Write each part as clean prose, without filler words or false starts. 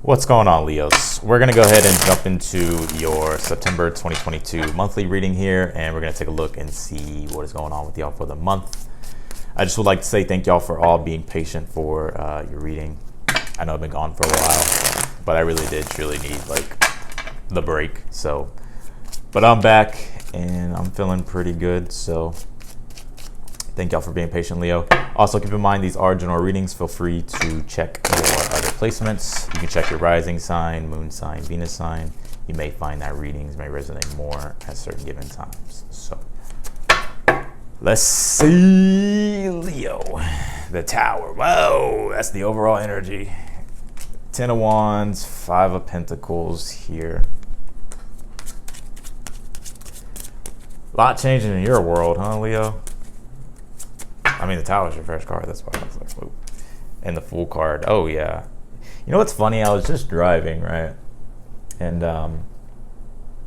What's going on, Leos? We're going to go ahead and jump into your September 2022 monthly reading here, and we're going to take a look and see what is going on with y'all for the month. I just would like to say thank y'all for all being patient for your reading. I know I've been gone for a while, but I really did truly need like the break. But I'm back and I'm feeling pretty good. So thank y'all for being patient, Leo. Also, keep in mind these are general readings. Feel free to check your other placements. You can check your rising sign, moon sign, Venus sign. You may find that readings may resonate more at certain given times. So let's see, Leo. The Tower. Whoa, that's the overall energy. 10 of Wands, 5 of Pentacles here. A lot changing in your world, huh, Leo? I mean, the Tower's your first card. That's why I was like, whoa. And the Fool card. Oh, yeah. You know what's funny? I was just driving, right? And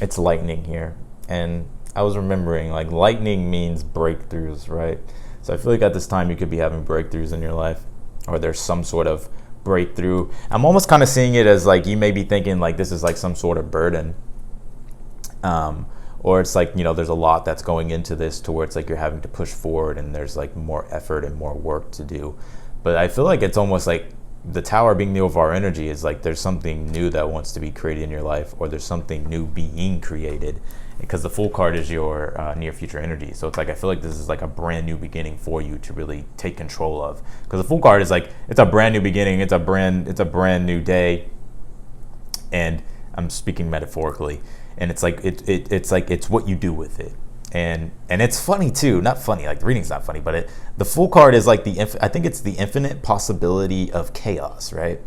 it's lightning here. And I was remembering, like, lightning means breakthroughs, right? So I feel like at this time you could be having breakthroughs in your life, or there's some sort of breakthrough. I'm almost kind of seeing it as, like, you may be thinking, like, this is, like, some sort of burden. Or it's like, you know, there's a lot that's going into this to where it's like you're having to push forward and there's like more effort and more work to do. But I feel like it's almost like the Tower being the overall energy is like there's something new that wants to be created in your life, or there's something new being created, because the Fool card is your near future energy. So it's like I feel like this is like a brand new beginning for you to really take control of, because the Fool card is like it's a brand new beginning, it's a brand new day, and I'm speaking metaphorically. And it's like it's what you do with it, and it's funny too. Not funny, like the reading's not funny, but the Fool card is like I think it's the infinite possibility of chaos, right?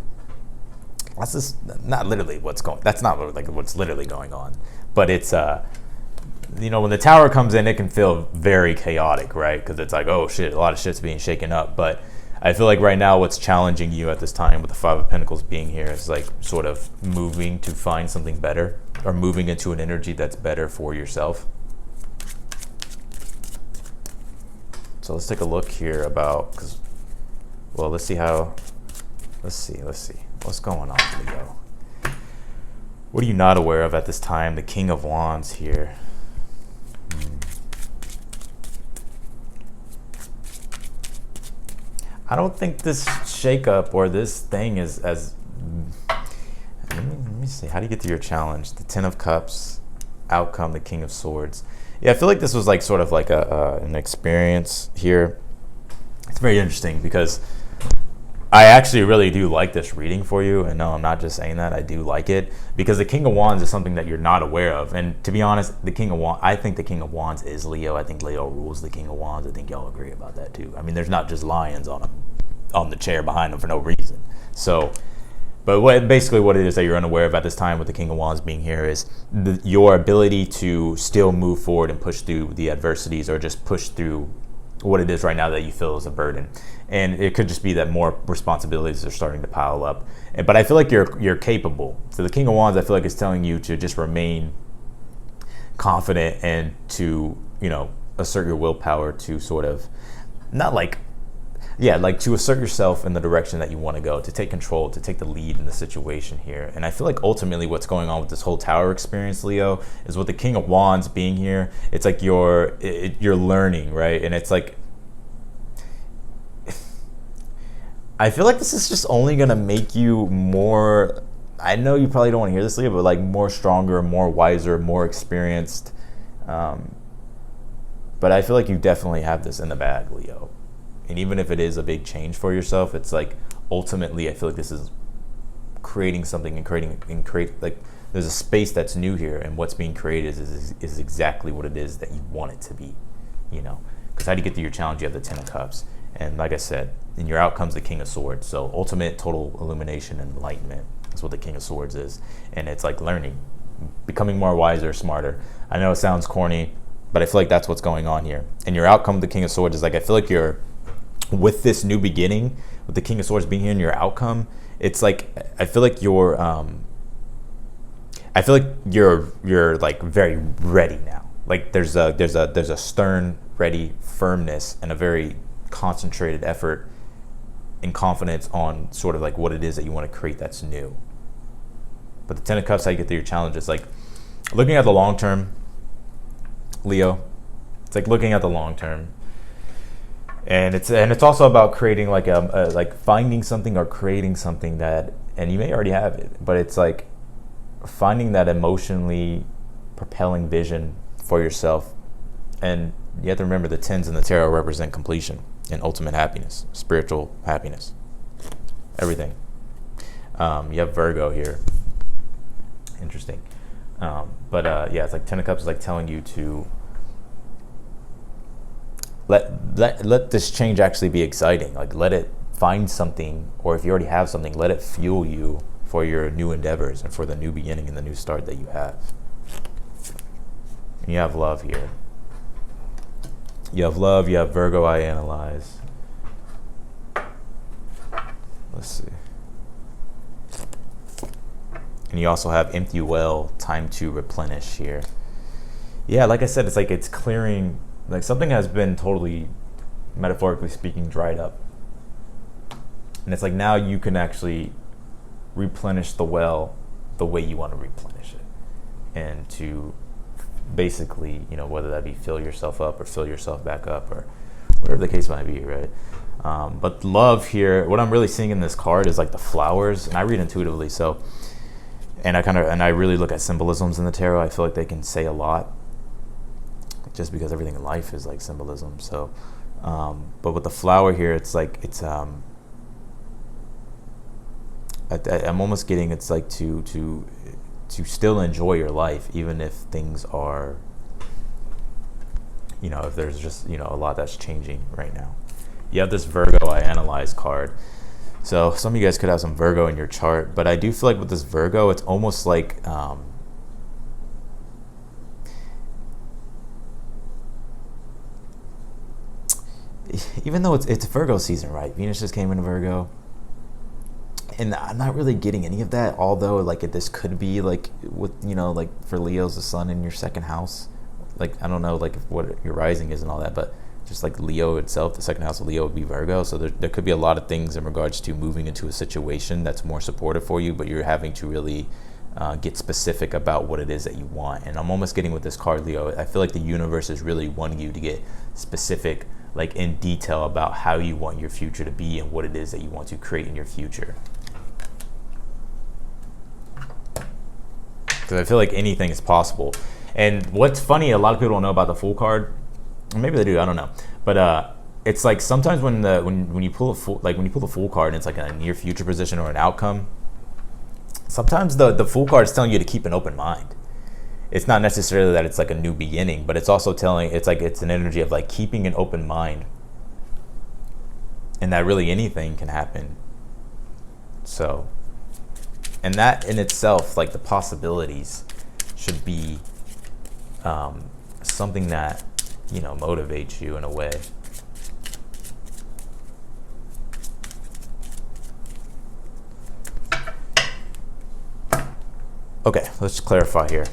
That's just not literally what's going. That's not like what's literally going on, but it's you know, when the Tower comes in, it can feel very chaotic, right? Because it's like, oh shit, a lot of shit's being shaken up. But I feel like right now what's challenging you at this time with the 5 of Pentacles being here is like sort of moving to find something better, or moving into an energy that's better for yourself. So let's take a look here about, well, let's see. What's going on, Leo? What are you not aware of at this time? The King of Wands here. I don't think this shakeup or this thing is as... Let me see. How do you get to your challenge? The 10 of Cups, outcome, the King of Swords. Yeah, I feel like this was like sort of like an experience here. It's very interesting because I actually really do like this reading for you. And no, I'm not just saying that. I do like it because the King of Wands is something that you're not aware of. And to be honest, the King of Wands, I think the King of Wands is Leo. I think Leo rules the King of Wands. I think y'all agree about that too. I mean, there's not just lions on the chair behind him for no reason. So, but basically what it is that you're unaware of at this time with the King of Wands being here is your ability to still move forward and push through the adversities, or just push through what it is right now that you feel is a burden. And it could just be that more responsibilities are starting to pile up. But I feel like you're capable. So the King of Wands, I feel like, is telling you to just remain confident and to, you know, assert your willpower to sort of, not like, yeah, like to assert yourself in the direction that you want to go, to take control, to take the lead in the situation here. And I feel like ultimately what's going on with this whole Tower experience, Leo, is with the King of Wands being here, it's like you're learning, right? And it's like, I feel like this is just only going to make you more, I know you probably don't want to hear this, Leo, but like more stronger, more wiser, more experienced. But I feel like you definitely have this in the bag, Leo. And even if it is a big change for yourself, it's like ultimately I feel like this is creating something and create like there's a space that's new here, and what's being created is exactly what it is that you want it to be, you know. Because how do you get to your challenge? You have the 10 of Cups, and like I said, in your outcomes, the King of Swords. So ultimate total illumination and enlightenment is what the King of Swords is, and it's like learning, becoming more wiser, smarter. I know it sounds corny, but I feel like that's what's going on here. And your outcome, the King of Swords, is like I feel like you're with this new beginning, with the King of Swords being here in your outcome. It's like I feel like you're like very ready now. Like there's a stern, ready firmness and a very concentrated effort and confidence on sort of like what it is that you want to create that's new. But the Ten of Cups, how you get through your challenge is like looking at the long term, Leo. It's like looking at the long term. And it's also about creating like like finding something or creating something that, and you may already have it, but it's like finding that emotionally propelling vision for yourself. And you have to remember the tens in the tarot represent completion and ultimate happiness, spiritual happiness, everything. You have Virgo here. Interesting. But yeah, it's like Ten of Cups is like telling you to let this change actually be exciting. Like let it find something, or if you already have something, let it fuel you for your new endeavors and for the new beginning and the new start that you have. And you have love here. You have love, you have Virgo, I analyze. Let's see. And you also have empty well, time to replenish here. Yeah, like I said, it's like it's clearing, like something has been totally, metaphorically speaking, dried up. And it's like now you can actually replenish the well the way you want to replenish it. And to basically, you know, whether that be fill yourself up or fill yourself back up or whatever the case might be, right? But love here, what I'm really seeing in this card is like the flowers, and I read intuitively, so, and I really look at symbolisms in the tarot. I feel like they can say a lot, just because everything in life is like symbolism. So, but with the flower here, it's like I'm almost getting it's like to still enjoy your life, even if things are, you know, if there's just, you know, a lot that's changing right now. You have this Virgo I analyze card. So some of you guys could have some Virgo in your chart, but I do feel like with this Virgo, it's almost like, even though it's Virgo season, right? Venus just came into Virgo. And I'm not really getting any of that, although like this could be like with, you know, like for Leo's the sun in your second house. Like, I don't know like what your rising is and all that, but just like Leo itself, the second house of Leo would be Virgo. So there could be a lot of things in regards to moving into a situation that's more supportive for you, but you're having to really get specific about what it is that you want. And I'm almost getting with this card, Leo, I feel like the universe is really wanting you to get specific, like in detail about how you want your future to be and what it is that you want to create in your future. Because I feel like anything is possible. And what's funny, a lot of people don't know about the Fool card. Or maybe they do, I don't know. But it's like sometimes when you pull a Fool, like when you pull the Fool card and it's like a near future position or an outcome, sometimes the Fool card is telling you to keep an open mind. It's not necessarily that it's like a new beginning, but it's also telling, it's like it's an energy of like keeping an open mind, and that really anything can happen. So, and that in itself, like the possibilities should be something that, you know, motivates you in a way. Okay, let's clarify here.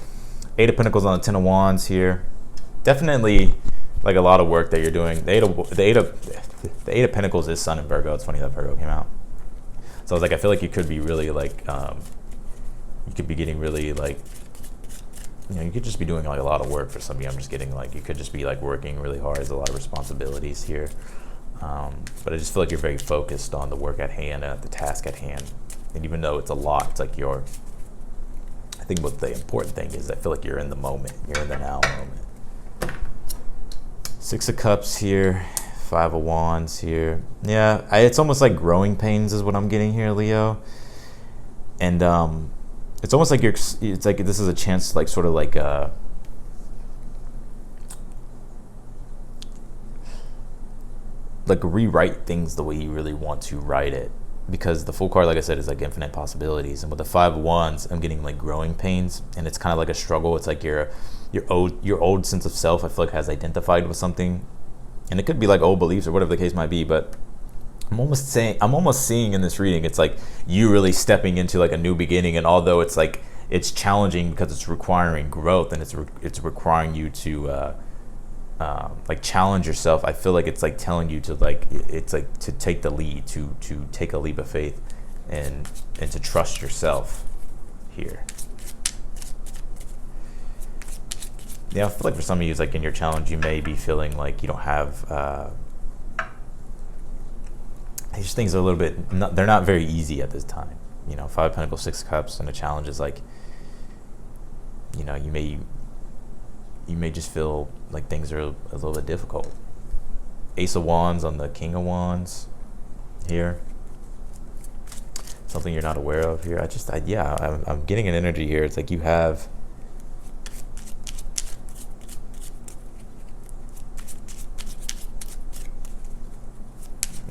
Eight of Pentacles on the Ten of Wands here. Definitely like a lot of work that you're doing. The Eight of Pentacles is Sun in Virgo. It's funny that Virgo came out. So I was like, I feel like you could be really like, you could be getting really like, you know, you could just be doing like a lot of work for some of you. I'm just getting like, you could just be like working really hard. There's a lot of responsibilities here. But I just feel like you're very focused on the work at hand, the task at hand. And even though it's a lot, it's like I think what the important thing is, I feel like you're in the moment. You're in the now moment. Six of Cups here. Five of Wands here. Yeah, it's almost like growing pains is what I'm getting here, Leo. And it's almost like it's like this is a chance to like sort of like rewrite things the way you really want to write it. Because the Fool card, like I said, is like infinite possibilities. And with the Five of Wands, I'm getting like growing pains, and it's kind of like a struggle. It's like your old sense of self, I feel like, has identified with something. And it could be like old beliefs or whatever the case might be, but I'm almost seeing in this reading, it's like you really stepping into like a new beginning. And although it's like, it's challenging because it's requiring growth and it's requiring you to like challenge yourself. I feel like it's like telling you to like, it's like to take the lead, to take a leap of faith and to trust yourself here. Yeah, I feel like for some of you, it's like in your challenge, you may be feeling like you don't have, these things are a little bit, they're not very easy at this time. You know, 5 of Pentacles, 6 of Cups, and a challenge is like, you know, you may just feel like things are a little bit difficult. Ace of Wands on the King of Wands here. Something you're not aware of here. I'm getting an energy here. It's like you have,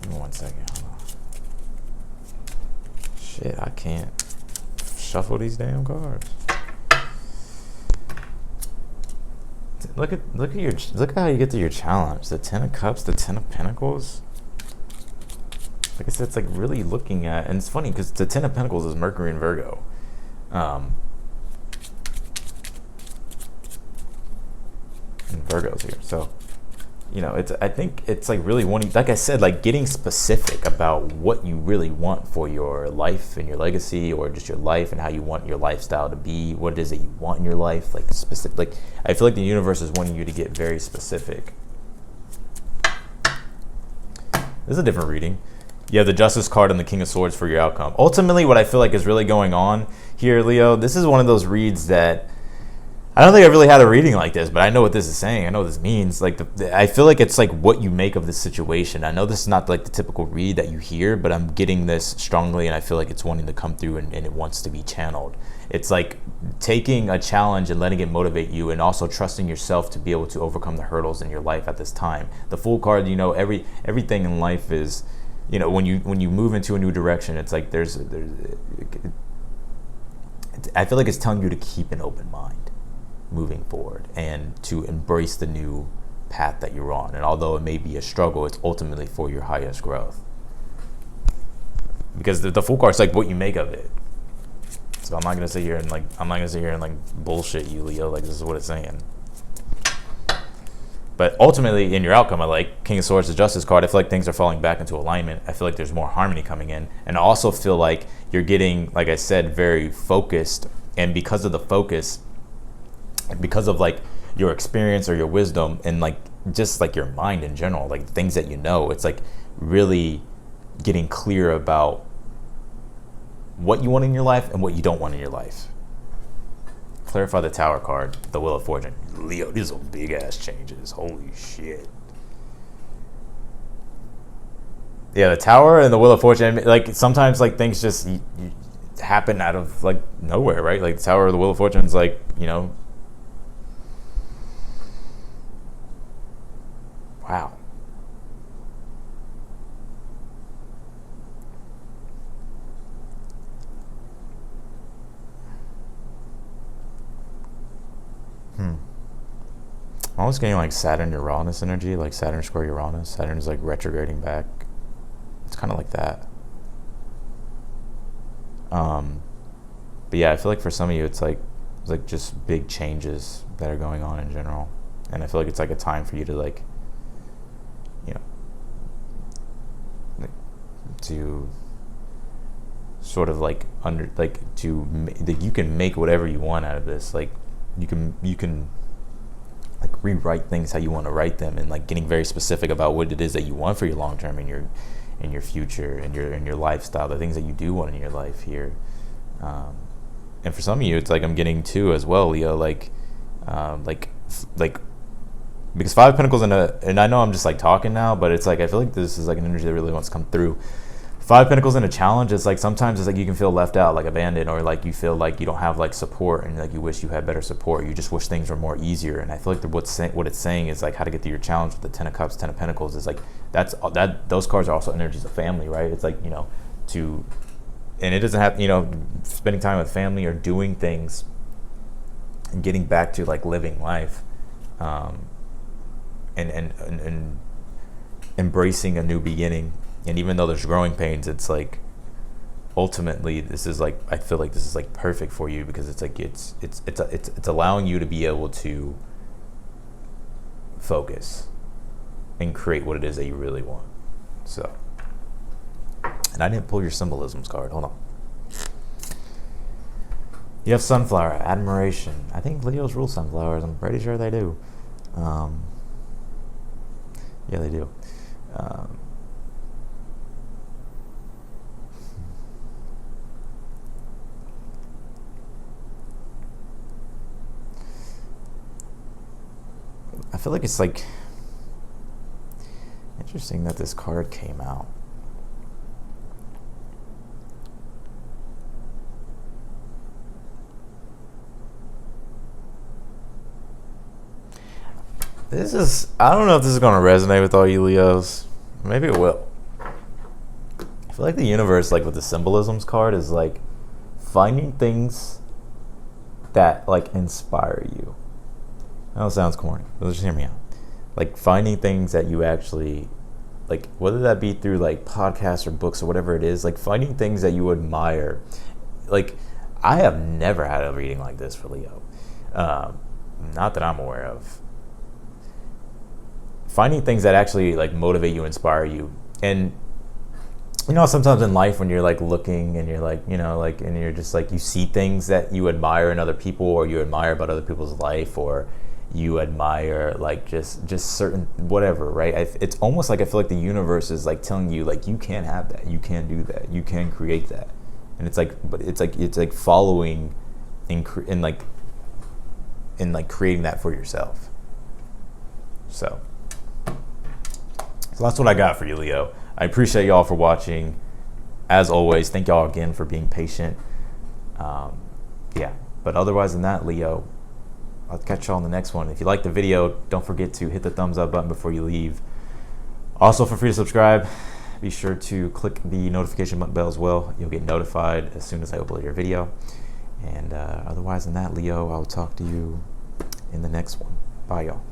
give me 1 second, hold on. Shit, I can't shuffle these damn cards. Look how you get to your challenge. The 10 of Cups, the 10 of Pentacles. Like I said, it's like really looking at, and it's funny because the 10 of Pentacles is Mercury and Virgo. And Virgo's here. So, you know, I think it's like really wanting, like I said, like getting specific about what you really want for your life and your legacy, or just your life and how you want your lifestyle to be, what it is that you want in your life, like specific. Like I feel like the universe is wanting you to get very specific. This is a different reading. You have the Justice card and the King of Swords for your outcome. Ultimately, what I feel like is really going on here, Leo, this is one of those reads that I don't think I really had a reading like this, but I know what this is saying. I know what this means. Like, I feel like it's like what you make of the situation. I know this is not like the typical read that you hear, but I'm getting this strongly, and I feel like it's wanting to come through, and it wants to be channeled. It's like taking a challenge and letting it motivate you, and also trusting yourself to be able to overcome the hurdles in your life at this time. The Fool card, you know, everything in life is, you know, when you move into a new direction, it's like I feel like it's telling you to keep an open mind moving forward and to embrace the new path that you're on. And although it may be a struggle, it's ultimately for your highest growth. Because the Fool card is like what you make of it. So I'm not gonna sit here and bullshit you, Leo. Like, this is what it's saying. But ultimately, in your outcome, I like King of Swords, the Justice card. I feel like things are falling back into alignment. I feel like there's more harmony coming in. And I also feel like you're getting, like I said, very focused. And because of the focus, because of like your experience or your wisdom, and like just like your mind in general, like things that you know, it's like really getting clear about what you want in your life and what you don't want in your life. Clarify the Tower card, the Wheel of Fortune. Leo, these are big ass changes. Holy shit. Yeah, the Tower and the Wheel of Fortune, like sometimes like things just happen out of like nowhere, right? Like the Tower or the Wheel of Fortune is like, you know, wow. I'm always getting like Saturn Uranus energy, like Saturn square Uranus. Saturn is like retrograding back. It's kind of like that. But yeah, I feel like for some of you, it's like just big changes that are going on in general, and I feel like it's like a time for you to like, you know, like to sort of like you can make whatever you want out of this. Like you can like rewrite things how you want to write them, and like getting very specific about what it is that you want for your long term and your future and your lifestyle, the things that you do want in your life here. And for some of you, it's like I'm getting too as well, Leo, like because 5 of Pentacles and I know I'm just like talking now, but it's like I feel like this is like an energy that really wants to come through. 5 of Pentacles in a challenge, it's like sometimes it's like you can feel left out, like abandoned, or like you feel like you don't have like support, and like you wish you had better support. You just wish things were more easier. And I feel like what it's saying is like how to get through your challenge with the 10 of Cups, 10 of Pentacles is like those cards are also energies of family, right? It's like, you know, and it doesn't have, you know, spending time with family or doing things and getting back to like living life, and embracing a new beginning. And even though there's growing pains, it's like ultimately this is like, I feel like this is like perfect for you, because it's like it's allowing you to be able to focus and create what it is that you really want. So, and I didn't pull your symbolisms card. Hold on. You have sunflower, admiration. I think Leos rule sunflowers. I'm pretty sure they do. Yeah, they do. Um, I feel like it's like interesting that this card came out. This is, I don't know if this is going to resonate with all you Leos. Maybe it will. I feel like the universe, like with the symbolisms card, is like finding things that like inspire you. I know it sounds corny, but just hear me out. Like finding things that you actually like, whether that be through like podcasts or books or whatever it is, like finding things that you admire. Like, I have never had a reading like this for Leo. Not that I'm aware of. Finding things that actually like motivate you, inspire you. And you know, sometimes in life when you're like looking and you're like, you know, like, and you're just like, you see things that you admire in other people, or you admire about other people's life, or you admire like just certain whatever, right? It's almost like I feel like the universe is like telling you like, you can't have that, you can't do that, you can create that. And it's like, but it's like following in like creating that for yourself. So that's what I got for you, Leo. I appreciate y'all for watching. As always, thank y'all again for being patient. Yeah, but otherwise than that, Leo, I'll catch y'all in the next one. If you like the video, don't forget to hit the thumbs up button before you leave. Also, feel free to subscribe. Be sure to click the notification bell as well. You'll get notified as soon as I upload your video. And otherwise than that, Leo, I'll talk to you in the next one. Bye, y'all.